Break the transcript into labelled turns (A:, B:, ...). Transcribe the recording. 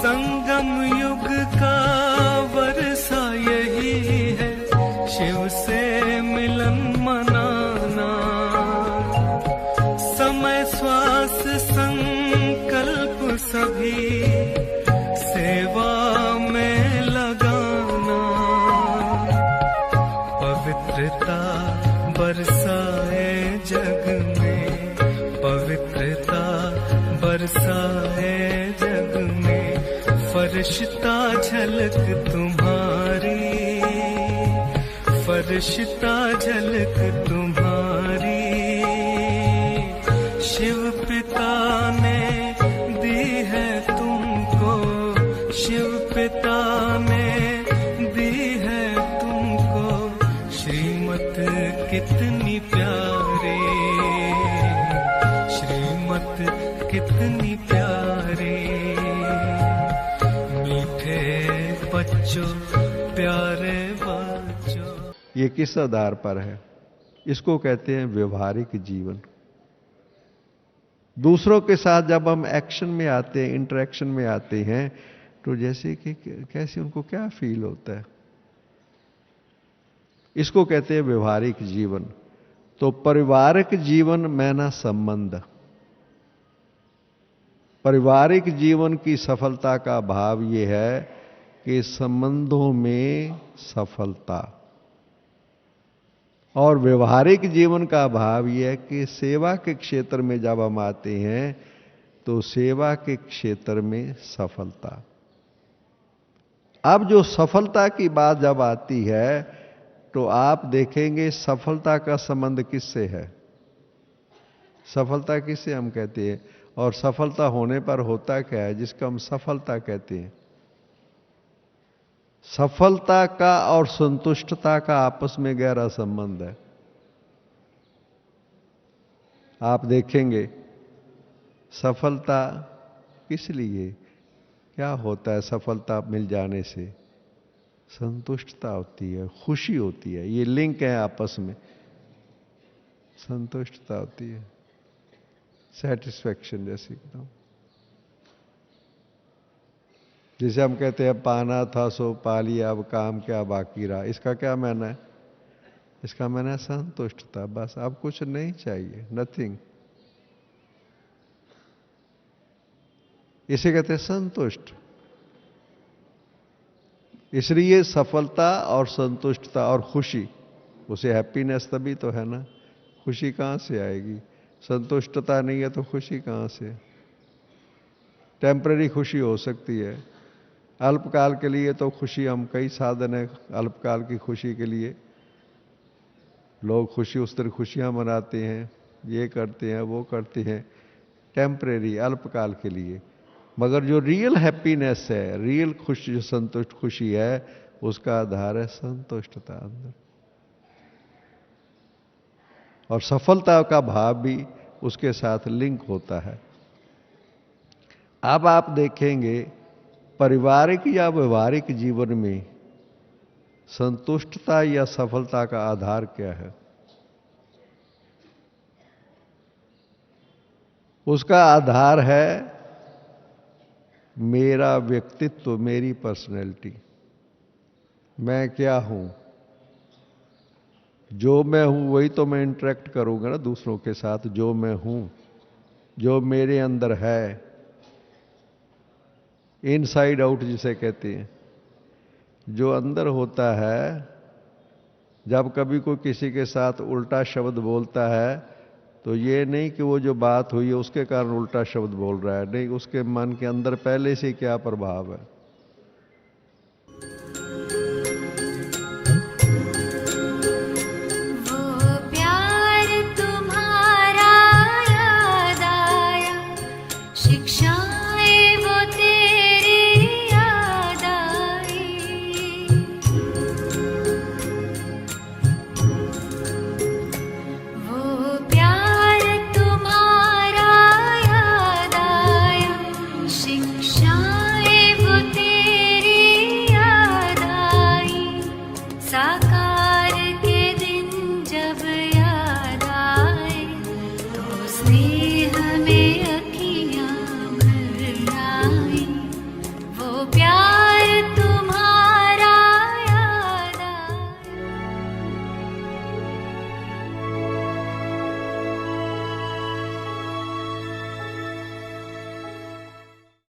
A: संगम युग का वर्षा यही है, शिव से मिलन मनाना। समय श्वास संकल्प सभी सेवा में लगाना। पवित्रता बरसाए जग में, पवित्रता बरसाए जग में। फरिश्ता झलक तुम्हारी, फरिश्ता झलक तुम्हारी। शिव पिता ने दी है तुमको, शिव पिता ने दी है तुमको श्रीमत कितनी प्यारी, श्रीमत कितनी प्यारी। मीठे बच्चों प्यारे बच्चों।
B: ये किस आधार पर है? इसको कहते हैं व्यवहारिक जीवन। दूसरों के साथ जब हम एक्शन में आते हैं, इंटरेक्शन में आते हैं, तो जैसे कि कैसे उनको क्या फील होता है, इसको कहते हैं व्यवहारिक जीवन। तो पारिवारिक जीवन मैना संबंध। पारिवारिक जीवन की सफलता का भाव यह है कि संबंधों में सफलता, और व्यवहारिक जीवन का भाव यह है कि सेवा के क्षेत्र में जब हम आते हैं तो सेवा के क्षेत्र में सफलता। अब जो सफलता की बात जब आती है तो आप देखेंगे सफलता का संबंध किससे है? सफलता किससे हम कहते हैं, और सफलता होने पर होता क्या है जिसको हम सफलता कहते हैं? सफलता का और संतुष्टता का आपस में गहरा संबंध है। आप देखेंगे सफलता किस लिए, क्या होता है सफलता मिल जाने से? संतुष्टता होती है, खुशी होती है, ये लिंक है आपस में। संतुष्टता होती है, सेटिस्फैक्शन जैसे एकदम। जिसे हम कहते हैं पाना था सो पा लिया, अब काम क्या बाकी रहा। इसका क्या मायना है? इसका मायना है संतुष्टता, बस अब कुछ नहीं चाहिए, नथिंग। इसे कहते हैं संतुष्ट। इसलिए सफलता और संतुष्टता और खुशी, उसे हैप्पीनेस तभी तो है ना। खुशी कहां से आएगी? संतुष्टता नहीं है तो खुशी कहां से? टेम्पररी खुशी हो सकती है, अल्पकाल के लिए तो खुशी, हम कई साधन है अल्पकाल की खुशी के लिए। लोग खुशी उस तरह खुशियां मनाते हैं, ये करते हैं वो करते हैं, टेम्परेरी अल्पकाल के लिए। मगर जो रियल हैप्पीनेस है, रियल खुशी, जो संतुष्ट खुशी है, उसका आधार है संतुष्टता अंदर। और सफलता का भाव भी उसके साथ लिंक होता है। अब आप देखेंगे पारिवारिक या व्यवहारिक जीवन में संतुष्टता या सफलता का आधार क्या है? उसका आधार है मेरा व्यक्तित्व, मेरी पर्सनैलिटी। मैं क्या हूं? जो मैं हूं वही तो मैं इंटरेक्ट करूंगा ना दूसरों के साथ। जो मैं हूं, जो मेरे अंदर है, इनसाइड आउट जिसे कहते हैं, जो अंदर होता है। जब कभी कोई किसी के साथ उल्टा शब्द बोलता है तो ये नहीं कि वो जो बात हुई है उसके कारण उल्टा शब्द बोल रहा है, नहीं, उसके मन के अंदर पहले से क्या प्रभाव है।